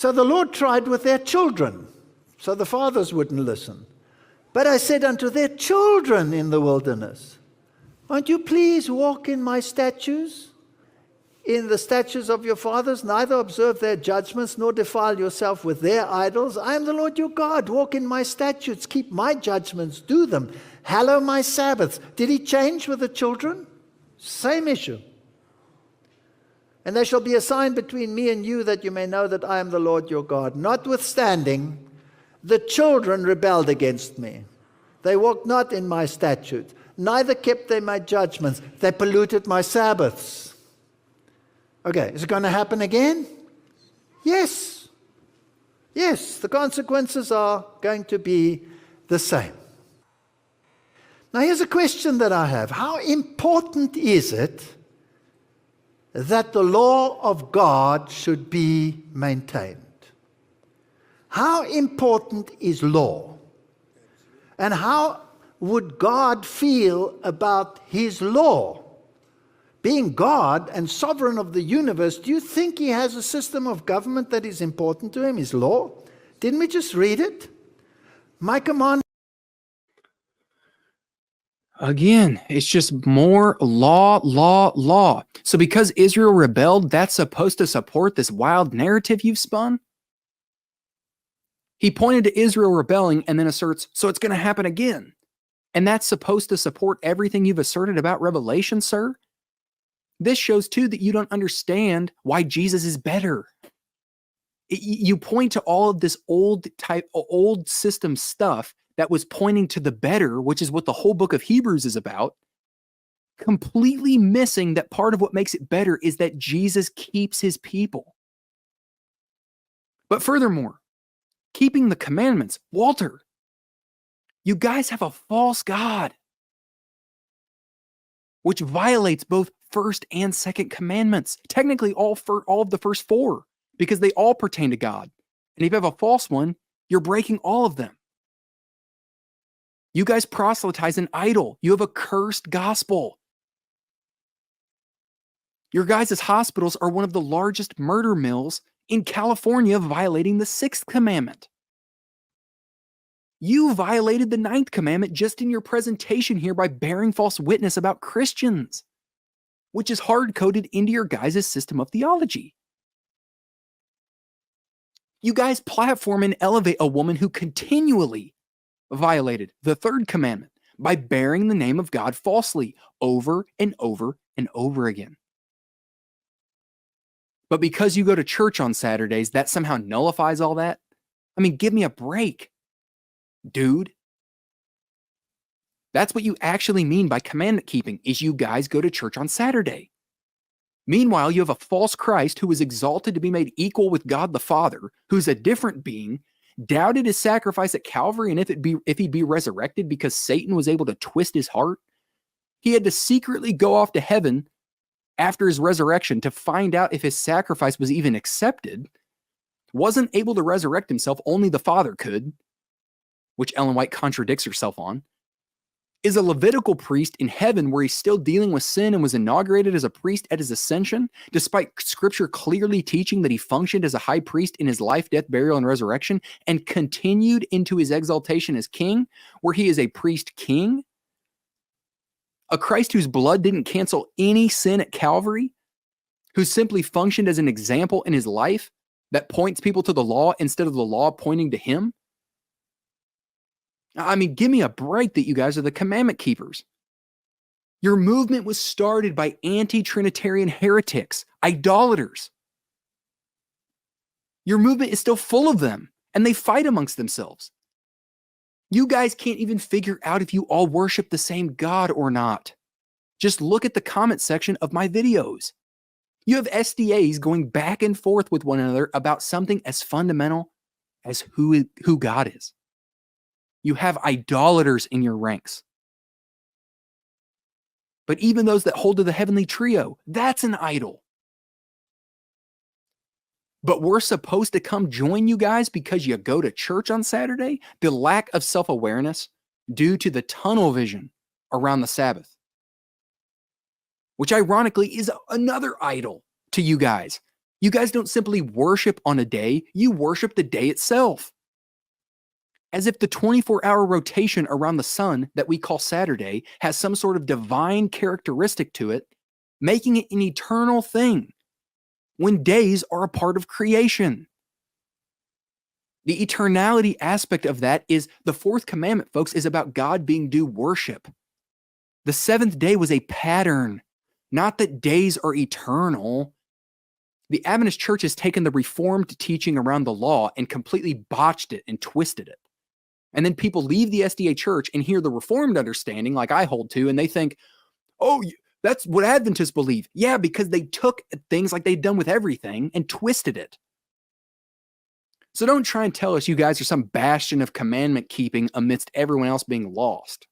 So the Lord tried with their children, so the fathers wouldn't listen. But I said unto their children in the wilderness, won't you please walk in my statutes, in the statutes of your fathers, neither observe their judgments, nor defile yourself with their idols? I am the Lord your God. Walk in my statutes, keep my judgments, do them. Hallow my Sabbaths. Did he change with the children? Same issue. And there shall be a sign between me and you, that you may know that I am the Lord your God. Notwithstanding, the children rebelled against me. They walked not in my statutes, neither kept they my judgments. They polluted my Sabbaths. Okay, is it going to happen again? Yes. Yes, the consequences are going to be the same. Now here's a question that I have. How important is it that the law of God should be maintained? How important is law? And how would God feel about his law? Being God and sovereign of the universe, do you think he has a system of government that is important to him, his law? Didn't we just read it? My command. Again, it's just more law, law, law. So because Israel rebelled, that's supposed to support this wild narrative you've spun? He pointed to Israel rebelling and then asserts, so it's going to happen again. And that's supposed to support everything you've asserted about Revelation, sir? This shows, too, that you don't understand why Jesus is better. You point to all of this old system stuff that was pointing to the better, which is what the whole book of Hebrews is about, completely missing that part of what makes it better is that Jesus keeps his people. But furthermore, keeping the commandments, Walter, you guys have a false God, which violates both first and second commandments. Technically, all of the first four, because they all pertain to God. And if you have a false one, you're breaking all of them. You guys proselytize an idol. You have a cursed gospel. Your guys' hospitals are one of the largest murder mills in California, violating the sixth commandment. You violated the ninth commandment just in your presentation here by bearing false witness about Christians, which is hard-coded into your guys' system of theology. You guys platform and elevate a woman who continually violated the third commandment by bearing the name of God falsely over and over and over again. But because you go to church on Saturdays, that somehow nullifies all that? I mean, give me a break, dude. That's what you actually mean by commandment keeping, is you guys go to church on Saturday. Meanwhile, you have a false Christ who was exalted to be made equal with God the Father, who's a different being, doubted his sacrifice at Calvary, and if he'd be resurrected because Satan was able to twist his heart. He had to secretly go off to heaven after his resurrection to find out if his sacrifice was even accepted. Wasn't able to resurrect himself, only the Father could, which Ellen White contradicts herself on. Is a Levitical priest in heaven where he's still dealing with sin and was inaugurated as a priest at his ascension, despite scripture clearly teaching that he functioned as a high priest in his life, death, burial, and resurrection, and continued into his exaltation as king, where he is a priest king. A Christ whose blood didn't cancel any sin at Calvary, who simply functioned as an example in his life that points people to the law instead of the law pointing to him. I mean, give me a break that you guys are the commandment keepers. Your movement was started by anti-Trinitarian heretics, idolaters. Your movement is still full of them, and they fight amongst themselves. You guys can't even figure out if you all worship the same God or not. Just look at the comment section of my videos. You have SDAs going back and forth with one another about something as fundamental as who God is. You have idolaters in your ranks. But even those that hold to the heavenly trio, that's an idol. But we're supposed to come join you guys because you go to church on Saturday? The lack of self-awareness due to the tunnel vision around the Sabbath, which ironically is another idol to you guys. You guys don't simply worship on a day, you worship the day itself. As if the 24-hour rotation around the sun that we call Saturday has some sort of divine characteristic to it, making it an eternal thing, when days are a part of creation. The eternality aspect of that is the fourth commandment, folks, is about God being due worship. The seventh day was a pattern, not that days are eternal. The Adventist Church has taken the Reformed teaching around the law and completely botched it and twisted it. And then people leave the SDA Church and hear the Reformed understanding, like I hold to, and they think, oh, that's what Adventists believe. Yeah, because they took things like they'd done with everything and twisted it. So don't try and tell us you guys are some bastion of commandment keeping amidst everyone else being lost.